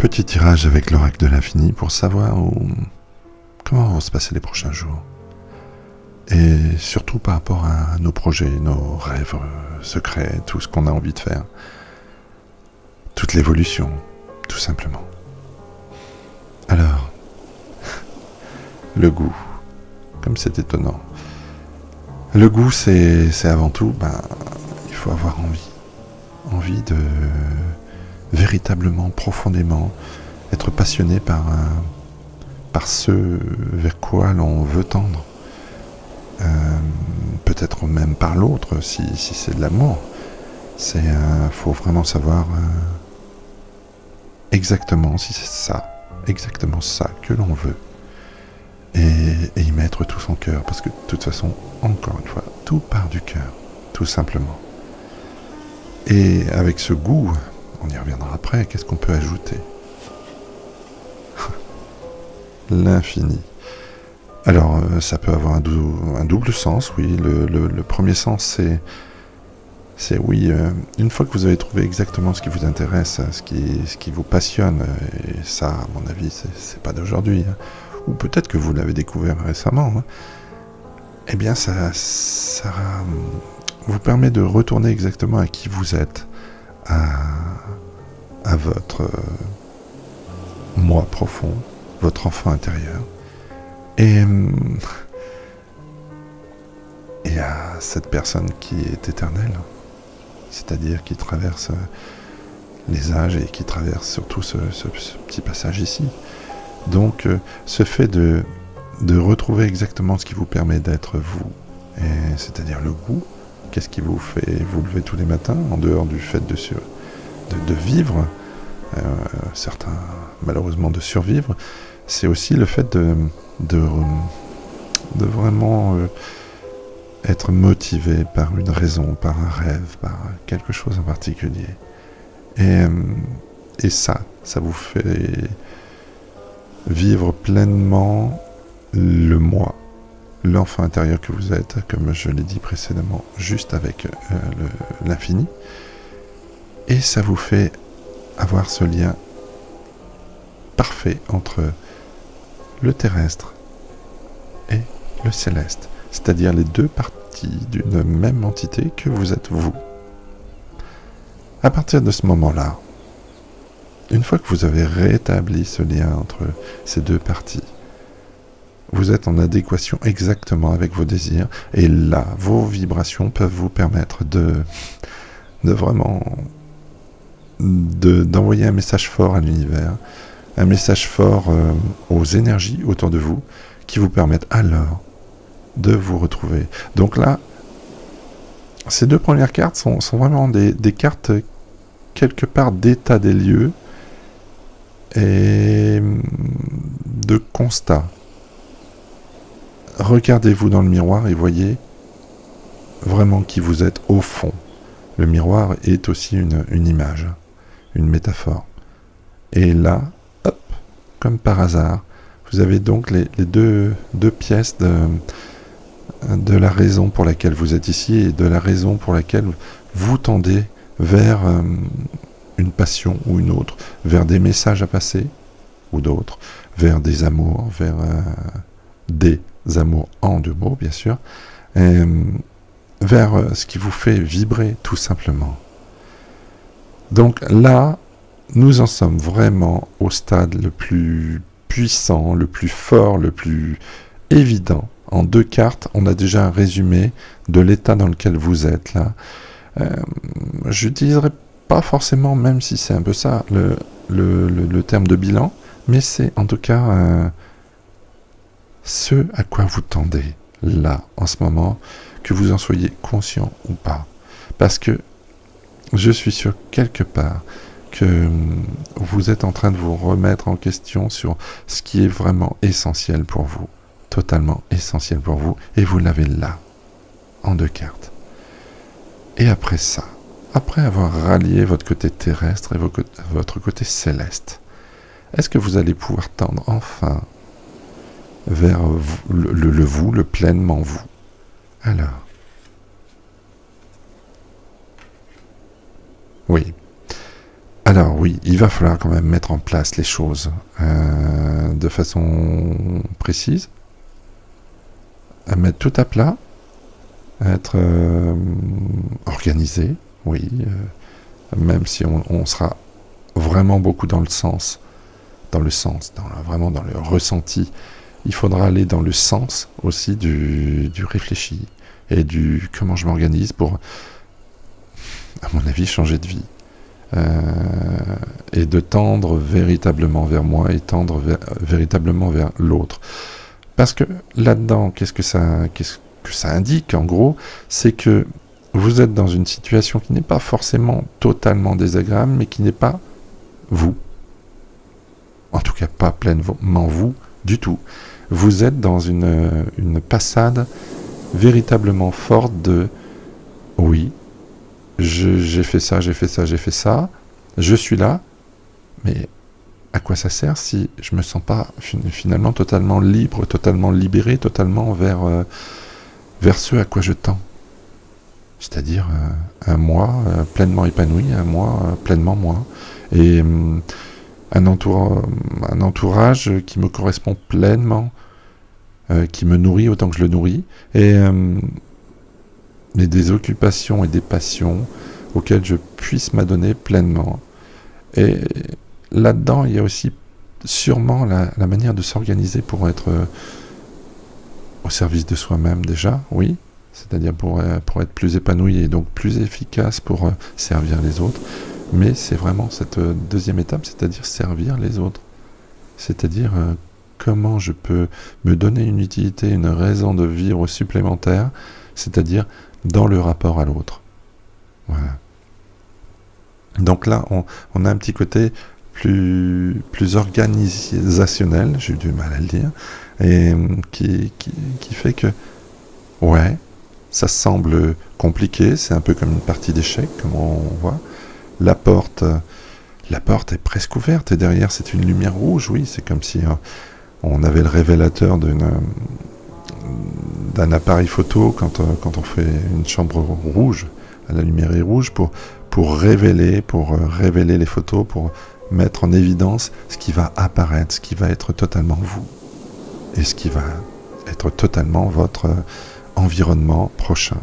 Petit tirage avec l'oracle de l'infini pour savoir comment vont se passer les prochains jours. Et surtout par rapport à nos projets, nos rêves secrets, tout ce qu'on a envie de faire. Toute l'évolution, tout simplement. Alors, le goût, comme c'est étonnant. Le goût, c'est avant tout, il faut avoir envie de véritablement, profondément, être passionné par ce vers quoi l'on veut tendre. Peut-être même par l'autre, si c'est de l'amour. Faut vraiment savoir exactement si c'est exactement ça que l'on veut. Et y mettre tout son cœur, parce que de toute façon, encore une fois, tout part du cœur, tout simplement. Et avec ce goût, on y reviendra après, qu'est-ce qu'on peut ajouter? L'infini. Alors, ça peut avoir un double sens, oui. Le premier sens, c'est oui, une fois que vous avez trouvé exactement ce qui vous intéresse, ce qui vous passionne, et ça, à mon avis, c'est pas d'aujourd'hui, hein, ou peut-être que vous l'avez découvert récemment, hein, eh bien, ça vous permet de retourner exactement à qui vous êtes, à votre moi profond, votre enfant intérieur, et à cette personne qui est éternelle, c'est-à-dire qui traverse les âges et qui traverse surtout ce petit passage ici. Donc, ce fait de retrouver exactement ce qui vous permet d'être vous, c'est-à-dire le goût, qu'est-ce qui vous fait vous lever tous les matins, en dehors du fait de vivre, certains malheureusement de survivre, c'est aussi le fait de vraiment être motivé par une raison, par un rêve, par quelque chose en particulier. Et ça vous fait vivre pleinement le moi, l'enfant intérieur que vous êtes, comme je l'ai dit précédemment, juste avec l'infini. Et ça vous fait avoir ce lien parfait entre le terrestre et le céleste, c'est-à-dire les deux parties d'une même entité que vous êtes vous. À partir de ce moment-là, une fois que vous avez rétabli ce lien entre ces deux parties, vous êtes en adéquation exactement avec vos désirs, et là, vos vibrations peuvent vous permettre de vraiment d'envoyer un message fort à l'univers, un message fort aux énergies autour de vous, qui vous permettent alors de vous retrouver. Donc là, ces deux premières cartes sont vraiment des cartes quelque part d'état des lieux et de constat. Regardez-vous dans le miroir et voyez vraiment qui vous êtes au fond. Le miroir est aussi une image, une métaphore. Et là, hop, comme par hasard, vous avez donc les deux pièces de la raison pour laquelle vous êtes ici et de la raison pour laquelle vous tendez vers une passion ou une autre, vers des messages à passer ou d'autres, vers des amours, vers des amours en deux mots bien sûr, vers ce qui vous fait vibrer tout simplement. Donc là, nous en sommes vraiment au stade le plus puissant, le plus fort, le plus évident. En deux cartes, on a déjà un résumé de l'état dans lequel vous êtes là. Je n'utiliserai pas forcément, même si c'est un peu ça, le terme de bilan, mais c'est en tout cas ce à quoi vous tendez là, en ce moment, que vous en soyez conscient ou pas. Parce que je suis sûr quelque part que vous êtes en train de vous remettre en question sur ce qui est vraiment essentiel pour vous, totalement essentiel pour vous, et vous l'avez là, en deux cartes. Et après ça, après avoir rallié votre côté terrestre et votre côté céleste, est-ce que vous allez pouvoir tendre enfin vers le vous, le pleinement vous? Alors, oui. Alors, Alors oui, il va falloir quand même mettre en place les choses de façon précise, à mettre tout à plat, à être organisé, oui, même si on sera vraiment beaucoup dans le sens, vraiment dans le ressenti. Il faudra aller dans le sens aussi du réfléchi et du comment je m'organise pour, à mon avis, changer de vie. Et de tendre véritablement vers moi et tendre véritablement vers l'autre. Parce que là-dedans, qu'est-ce que ça indique en gros? C'est que vous êtes dans une situation qui n'est pas forcément totalement désagréable, mais qui n'est pas vous. En tout cas, pas pleinement vous du tout. Vous êtes dans une passade véritablement forte de oui, j'ai fait ça, j'ai fait ça, j'ai fait ça, je suis là, mais à quoi ça sert si je me sens pas finalement totalement libre, totalement libéré, totalement vers ce à quoi je tends? C'est-à-dire un moi pleinement épanoui, un moi pleinement moi. Et un entourage qui me correspond pleinement, qui me nourrit autant que je le nourris, et des occupations et des passions auxquelles je puisse m'adonner pleinement. Et là-dedans, il y a aussi sûrement la manière de s'organiser pour être au service de soi-même déjà, oui, c'est-à-dire pour être plus épanoui et donc plus efficace pour servir les autres. Mais c'est vraiment cette deuxième étape, c'est-à-dire servir les autres. C'est-à-dire comment je peux me donner une utilité, une raison de vivre supplémentaire, c'est-à-dire dans le rapport à l'autre. Voilà. Donc là, on a un petit côté plus organisationnel, j'ai eu du mal à le dire, et qui fait que, ouais, ça semble compliqué, c'est un peu comme une partie d'échecs, comme on voit. La porte est presque ouverte, et derrière c'est une lumière rouge, oui, c'est comme si on avait le révélateur d'un appareil photo quand on fait une chambre rouge, la lumière est rouge pour révéler les photos, pour mettre en évidence ce qui va apparaître, ce qui va être totalement vous, et ce qui va être totalement votre environnement prochain.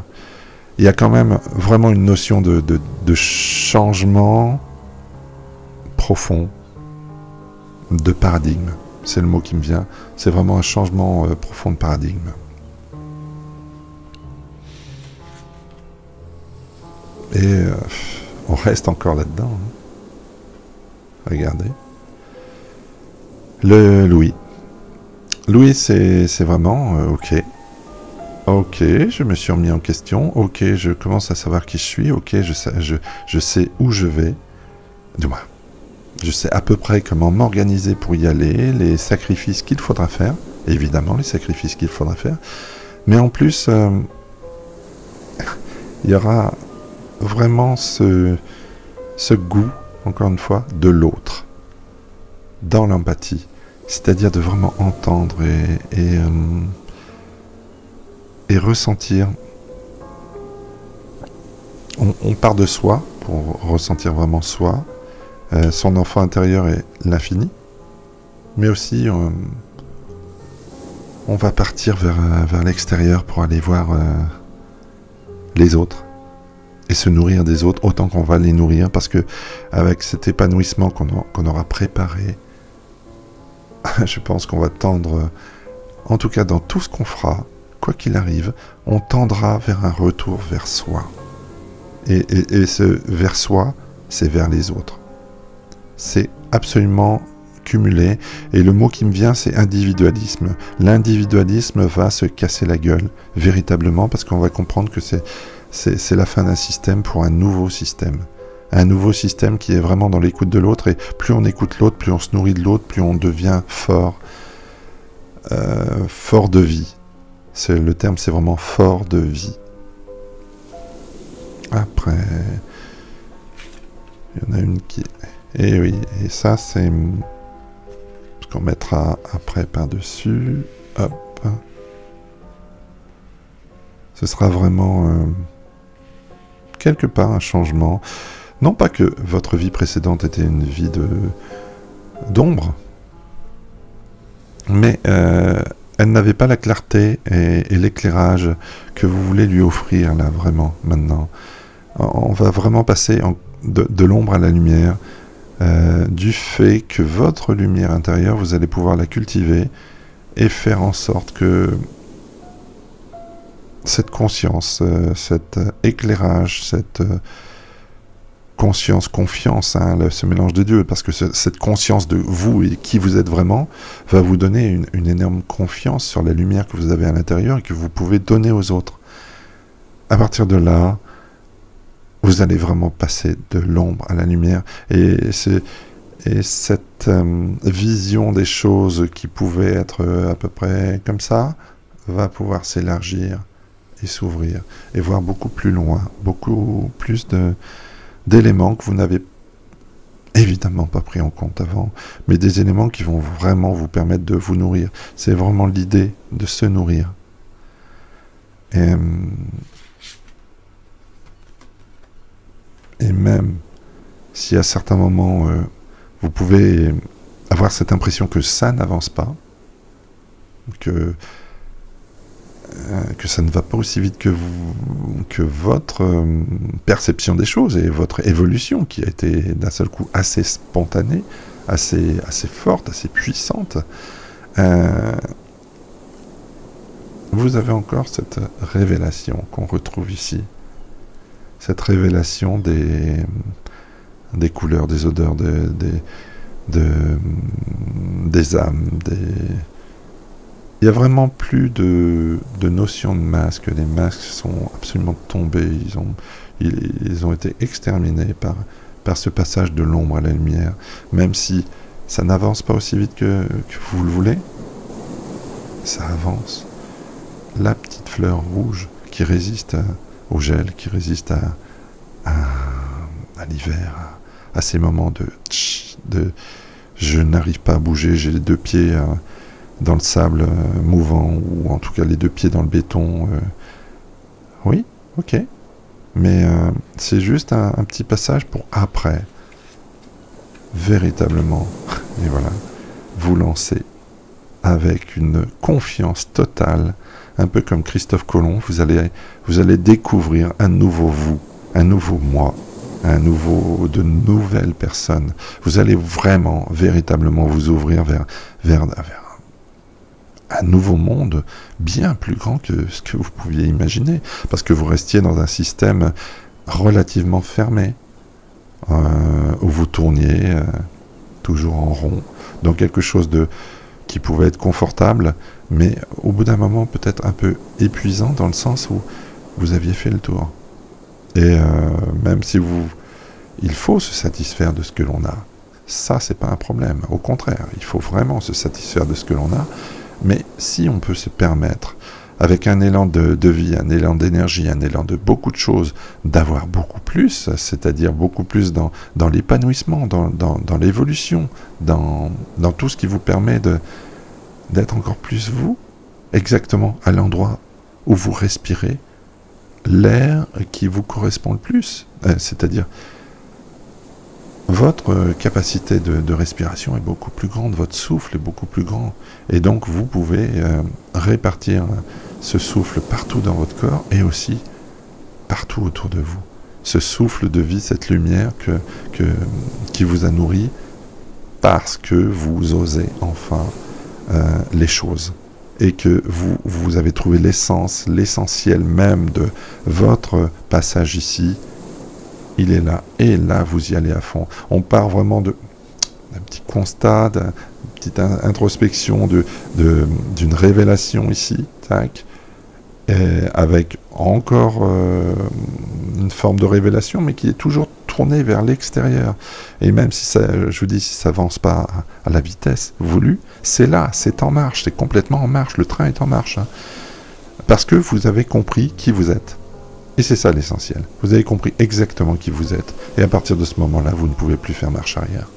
Il y a quand même vraiment une notion de changement profond, de paradigme. C'est le mot qui me vient. C'est vraiment un changement profond de paradigme. Et on reste encore là-dedans. Hein. Regardez. Le Louis. Louis, c'est vraiment ok. Ok, je me suis remis en question. Ok, je commence à savoir qui je suis. Ok, je sais où je vais. Du moins, je sais à peu près comment m'organiser pour y aller, les sacrifices qu'il faudra faire. Évidemment, les sacrifices qu'il faudra faire. Mais en plus, il y aura vraiment ce goût, encore une fois, de l'autre. Dans l'empathie. C'est-à-dire de vraiment entendre et ressentir. On part de soi pour ressentir vraiment soi, son enfant intérieur est l'infini, mais aussi on va partir vers l'extérieur pour aller voir les autres et se nourrir des autres autant qu'on va les nourrir, parce que avec cet épanouissement qu'on aura préparé, je pense qu'on va tendre, en tout cas dans tout ce qu'on fera, quoi qu'il arrive, on tendra vers un retour vers soi. Et ce vers soi, c'est vers les autres. C'est absolument cumulé. Et le mot qui me vient, c'est individualisme. L'individualisme va se casser la gueule, véritablement, parce qu'on va comprendre que c'est la fin d'un système pour un nouveau système. Un nouveau système qui est vraiment dans l'écoute de l'autre. Et plus on écoute l'autre, plus on se nourrit de l'autre, plus on devient fort. Fort de vie. Le terme, c'est vraiment fort de vie. Après, il y en a une qui... Et oui, et ça, c'est ce qu'on mettra après par-dessus. Hop. Ce sera vraiment, quelque part, un changement Non pas que votre vie précédente était une vie d'ombre, mais elle n'avait pas la clarté et l'éclairage que vous voulez lui offrir là vraiment maintenant. On va vraiment passer de l'ombre à la lumière, du fait que votre lumière intérieure, vous allez pouvoir la cultiver et faire en sorte que cette conscience, cet éclairage, cette conscience, confiance, hein, ce mélange des deux, parce que cette conscience de vous et qui vous êtes vraiment va vous donner une énorme confiance sur la lumière que vous avez à l'intérieur et que vous pouvez donner aux autres. À partir de là, vous allez vraiment passer de l'ombre à la lumière, et cette vision des choses qui pouvaient être à peu près comme ça va pouvoir s'élargir et s'ouvrir et voir beaucoup plus loin, beaucoup plus d'éléments que vous n'avez évidemment pas pris en compte avant, mais des éléments qui vont vraiment vous permettre de vous nourrir. C'est vraiment l'idée de se nourrir. Et même si à certains moments vous pouvez avoir cette impression que ça n'avance pas, que ça ne va pas aussi vite que votre perception des choses et votre évolution qui a été d'un seul coup assez spontanée, assez forte, assez puissante, vous avez encore cette révélation qu'on retrouve ici. Cette révélation des couleurs, des odeurs, des âmes, Il n'y a vraiment plus de notion de masque. Les masques sont absolument tombés. Ils ont été exterminés par ce passage de l'ombre à la lumière. Même si ça n'avance pas aussi vite que vous le voulez, ça avance. La petite fleur rouge qui résiste au gel, qui résiste à l'hiver, à ces moments de je n'arrive pas à bouger, j'ai les deux pieds dans le sable mouvant, ou en tout cas les deux pieds dans le béton. Oui, ok. Mais c'est juste un petit passage pour après, véritablement, et voilà, vous lancer avec une confiance totale, un peu comme Christophe Colomb, vous allez découvrir un nouveau vous, un nouveau moi, de nouvelles personnes. Vous allez vraiment, véritablement vous ouvrir vers un nouveau monde bien plus grand que ce que vous pouviez imaginer, parce que vous restiez dans un système relativement fermé, où vous tourniez toujours en rond, dans quelque chose qui pouvait être confortable, mais au bout d'un moment peut-être un peu épuisant, dans le sens où vous aviez fait le tour. Et même si il faut se satisfaire de ce que l'on a, ça c'est pas un problème, au contraire, il faut vraiment se satisfaire de ce que l'on a, mais si on peut se permettre, avec un élan de vie, un élan d'énergie, un élan de beaucoup de choses, d'avoir beaucoup plus, c'est-à-dire beaucoup plus dans l'épanouissement, dans l'évolution, dans tout ce qui vous permet d'être encore plus vous, exactement à l'endroit où vous respirez l'air qui vous correspond le plus, c'est-à-dire votre capacité de respiration est beaucoup plus grande, votre souffle est beaucoup plus grand, et donc vous pouvez répartir ce souffle partout dans votre corps et aussi partout autour de vous. Ce souffle de vie, cette lumière qui vous a nourri parce que vous osez enfin les choses. Et que vous avez trouvé l'essence, l'essentiel même de votre passage ici, il est là. Et là, vous y allez à fond. On part vraiment d'un petit constat, d'une petite introspection, d'une révélation ici, tac, avec encore une forme de révélation, mais qui est toujours tournée vers l'extérieur. Et même si ça, je vous dis, si ça avance pas à la vitesse voulue, c'est là, c'est en marche, c'est complètement en marche, le train est en marche. Hein. Parce que vous avez compris qui vous êtes. Et c'est ça l'essentiel. Vous avez compris exactement qui vous êtes. Et à partir de ce moment-là, vous ne pouvez plus faire marche arrière.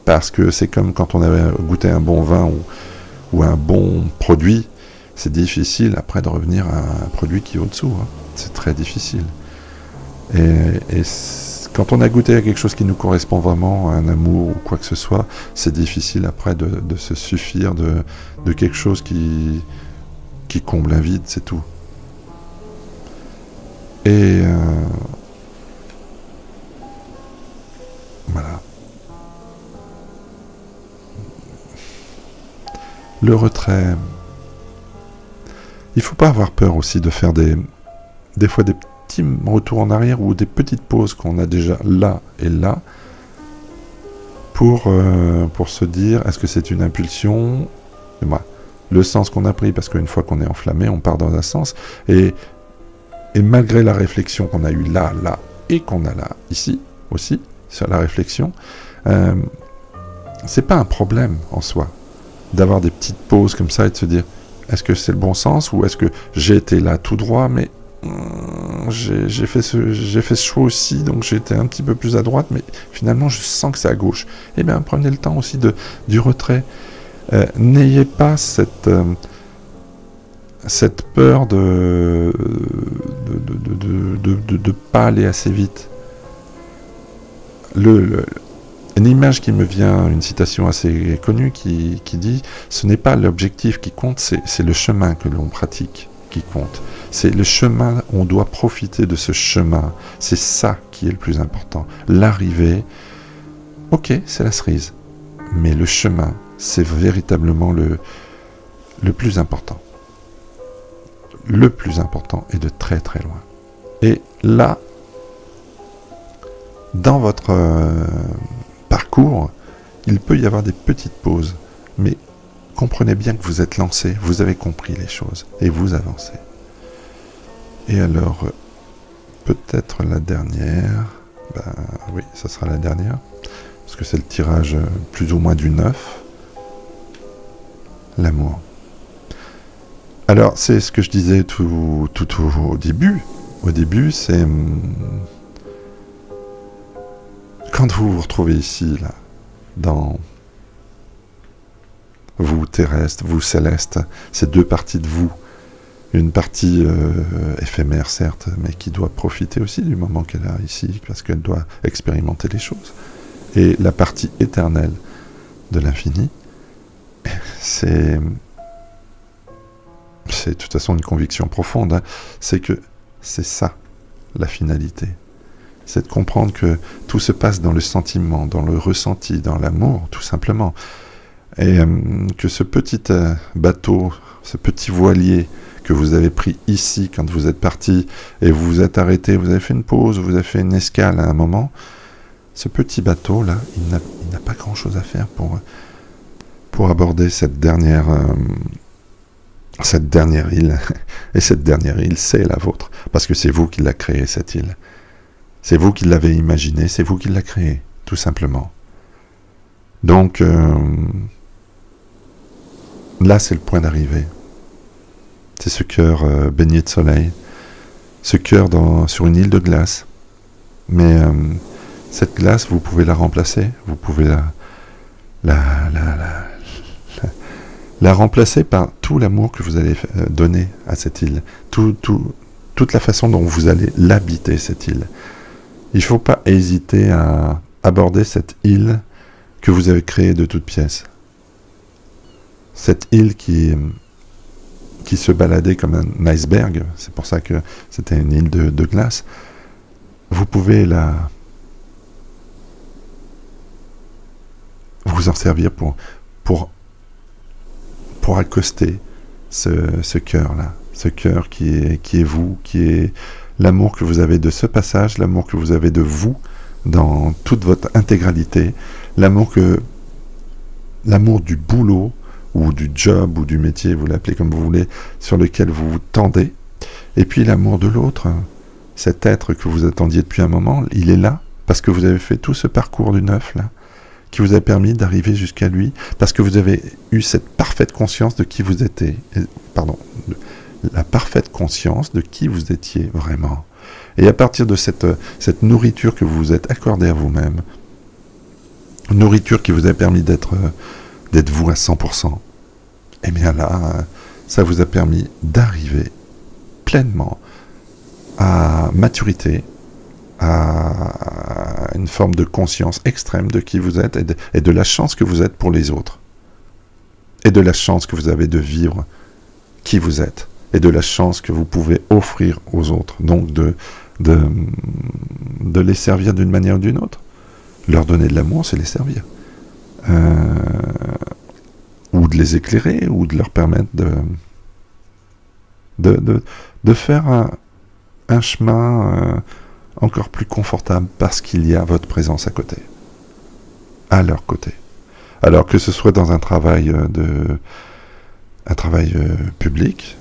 Parce que c'est comme quand on avait goûté un bon vin ou un bon produit, c'est difficile après de revenir à un produit qui est au-dessous. Hein. C'est très difficile. Et Quand on a goûté à quelque chose qui nous correspond vraiment, à un amour ou quoi que ce soit, c'est difficile après de se suffire de quelque chose qui comble un vide, c'est tout. Et voilà. Le retrait. Il ne faut pas avoir peur aussi de faire des fois des petits retours en arrière ou des petites pauses qu'on a déjà là et là pour se dire est-ce que c'est une impulsion, et voilà, le sens qu'on a pris, parce qu'une fois qu'on est enflammé, on part dans un sens, et malgré la réflexion qu'on a eue là et qu'on a là ici aussi sur la réflexion, c'est pas un problème en soi d'avoir des petites pauses comme ça et de se dire est-ce que c'est le bon sens ou est-ce que j'ai été là tout droit mais j'ai fait ce choix aussi, donc j'ai été un petit peu plus à droite, mais finalement je sens que c'est à gauche. Eh bien prenez le temps aussi du retrait. N'ayez pas cette peur de pas aller assez vite. Une image qui me vient, une citation assez connue qui dit « Ce n'est pas l'objectif qui compte, c'est le chemin que l'on pratique qui compte. C'est le chemin, on doit profiter de ce chemin. C'est ça qui est le plus important. L'arrivée, ok, c'est la cerise. Mais le chemin, c'est véritablement le plus important. Le plus important est de très très loin. Et là, dans votre parcours, il peut y avoir des petites pauses, mais comprenez bien que vous êtes lancé, vous avez compris les choses, et vous avancez. Et alors, peut-être la dernière, oui, ça sera la dernière, parce que c'est le tirage plus ou moins du 9, l'amour. Alors, c'est ce que je disais tout au début. Au début, c'est quand vous vous retrouvez ici, là, dans vous terrestre, vous céleste, ces deux parties de vous. Une partie éphémère, certes, mais qui doit profiter aussi du moment qu'elle a ici, parce qu'elle doit expérimenter les choses. Et la partie éternelle de l'infini, c'est de toute façon une conviction profonde, hein, c'est que c'est ça, la finalité. C'est de comprendre que tout se passe dans le sentiment, dans le ressenti, dans l'amour, tout simplement. Et que ce petit bateau, ce petit voilier que vous avez pris ici quand vous êtes parti et vous vous êtes arrêté, vous avez fait une pause, vous avez fait une escale à un moment, ce petit bateau-là, il n'a pas grand-chose à faire pour aborder cette dernière île. Et cette dernière île, c'est la vôtre. Parce que c'est vous qui l'avez créée, cette île. C'est vous qui l'avez imaginée, c'est vous qui l'avez créée, tout simplement. Donc, là, c'est le point d'arrivée. C'est ce cœur baigné de soleil, ce cœur sur une île de glace. Mais cette glace, vous pouvez la remplacer, vous pouvez la remplacer par tout l'amour que vous allez donner à cette île, toute la façon dont vous allez l'habiter, cette île. Il ne faut pas hésiter à aborder cette île que vous avez créée de toutes pièces. Cette île qui se baladait comme un iceberg, c'est pour ça que c'était une île de glace. Vous pouvez vous en servir pour accoster ce cœur-là, ce cœur qui est vous, qui est l'amour que vous avez de ce passage, l'amour que vous avez de vous dans toute votre intégralité, l'amour du boulot ou du job ou du métier, vous l'appelez comme vous voulez, sur lequel vous vous tendez, et puis l'amour de l'autre, cet être que vous attendiez depuis un moment, il est là parce que vous avez fait tout ce parcours du neuf là, qui vous a permis d'arriver jusqu'à lui, parce que vous avez eu cette parfaite conscience de qui vous étiez, la parfaite conscience de qui vous étiez vraiment. Et à partir de cette nourriture que vous vous êtes accordée à vous-même, nourriture qui vous a permis d'être vous à 100%, et bien là, ça vous a permis d'arriver pleinement à maturité, à une forme de conscience extrême de qui vous êtes et de la chance que vous êtes pour les autres. Et de la chance que vous avez de vivre qui vous êtes. Et de la chance que vous pouvez offrir aux autres. Donc de les servir d'une manière ou d'une autre. Leur donner de l'amour, c'est les servir. Ou de les éclairer, ou de leur permettre de faire un chemin encore plus confortable parce qu'il y a votre présence à côté. À leur côté. Alors que ce soit dans un travail public,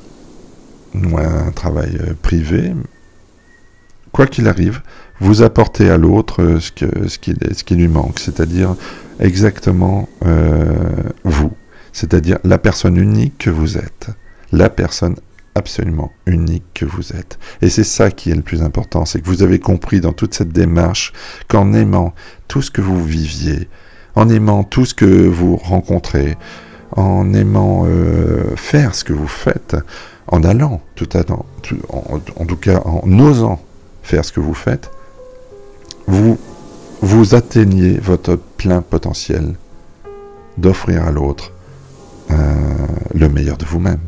ou un travail privé, quoi qu'il arrive, vous apportez à l'autre ce qui lui manque, c'est-à-dire exactement vous, c'est-à-dire la personne unique que vous êtes, la personne absolument unique que vous êtes. Et c'est ça qui est le plus important, c'est que vous avez compris dans toute cette démarche qu'en aimant tout ce que vous viviez, en aimant tout ce que vous rencontrez, en aimant faire ce que vous faites, en allant, en tout cas en osant faire ce que vous faites, vous atteignez votre plein potentiel d'offrir à l'autre le meilleur de vous-même.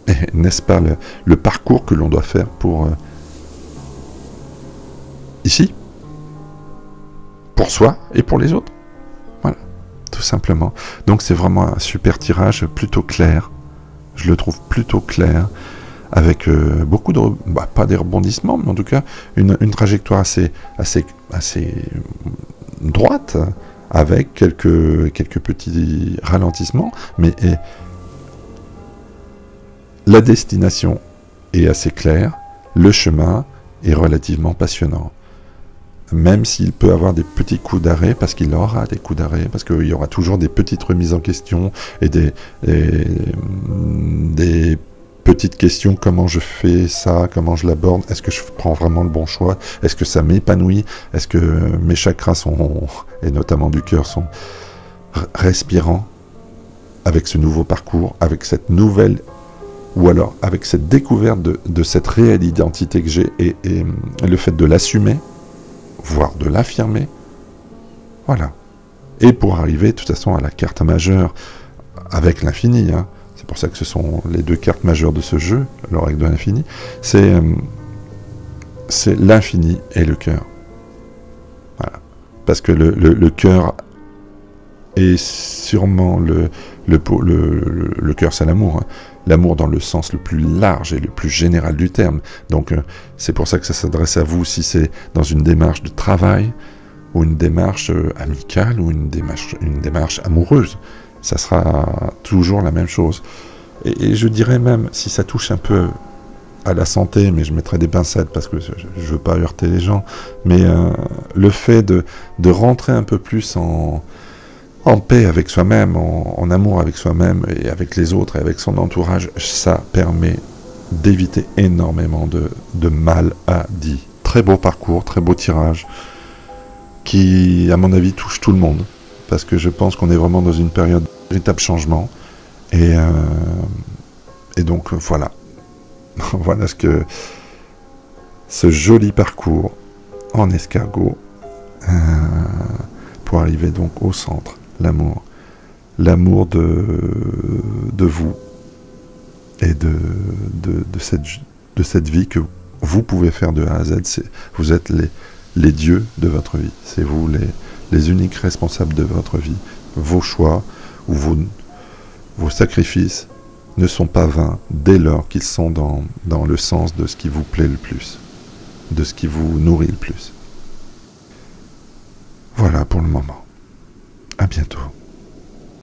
Et n'est-ce pas le parcours que l'on doit faire pour ici, pour soi et pour les autres? Voilà, tout simplement. Donc c'est vraiment un super tirage, plutôt clair. Je le trouve plutôt clair, avec beaucoup de... pas des rebondissements, mais en tout cas une trajectoire assez droite, avec quelques petits ralentissements, mais la destination est assez claire, le chemin est relativement passionnant. Même s'il peut avoir des petits coups d'arrêt, parce qu'il aura des coups d'arrêt, parce qu'il y aura toujours des petites remises en question et des petites questions, comment je fais ça, comment je l'aborde, est-ce que je prends vraiment le bon choix, est-ce que ça m'épanouit, est-ce que mes chakras sont, et notamment du cœur, sont respirants avec ce nouveau parcours, avec cette nouvelle, ou alors avec cette découverte de cette réelle identité que j'ai et le fait de l'assumer, voire de l'affirmer, voilà. Et pour arriver de toute façon à la carte majeure avec l'infini, hein. C'est pour ça que ce sont les deux cartes majeures de ce jeu, l'oracle de l'infini, c'est l'infini et le cœur. Voilà. Parce que le cœur est sûrement le cœur, c'est l'amour, hein. L'amour dans le sens le plus large et le plus général du terme. Donc c'est pour ça que ça s'adresse à vous si c'est dans une démarche de travail, ou une démarche amicale, ou une démarche amoureuse. Ça sera toujours la même chose. Et je dirais même, si ça touche un peu à la santé, mais je mettrai des pincettes parce que je ne veux pas heurter les gens, mais le fait de rentrer un peu plus en paix avec soi-même, en amour avec soi-même et avec les autres et avec son entourage, ça permet d'éviter énormément de maladies. Très beau parcours, très beau tirage, qui, à mon avis, touche tout le monde. Parce que je pense qu'on est vraiment dans une période de véritable changement. Et donc, voilà. Voilà ce joli parcours en escargot pour arriver donc au centre. L'amour. L'amour de vous et de cette vie que vous pouvez faire de A à Z. Vous êtes les dieux de votre vie. C'est vous les uniques responsables de votre vie. Vos choix ou vos sacrifices ne sont pas vains dès lors qu'ils sont dans le sens de ce qui vous plaît le plus, de ce qui vous nourrit le plus. Voilà pour le moment. À bientôt.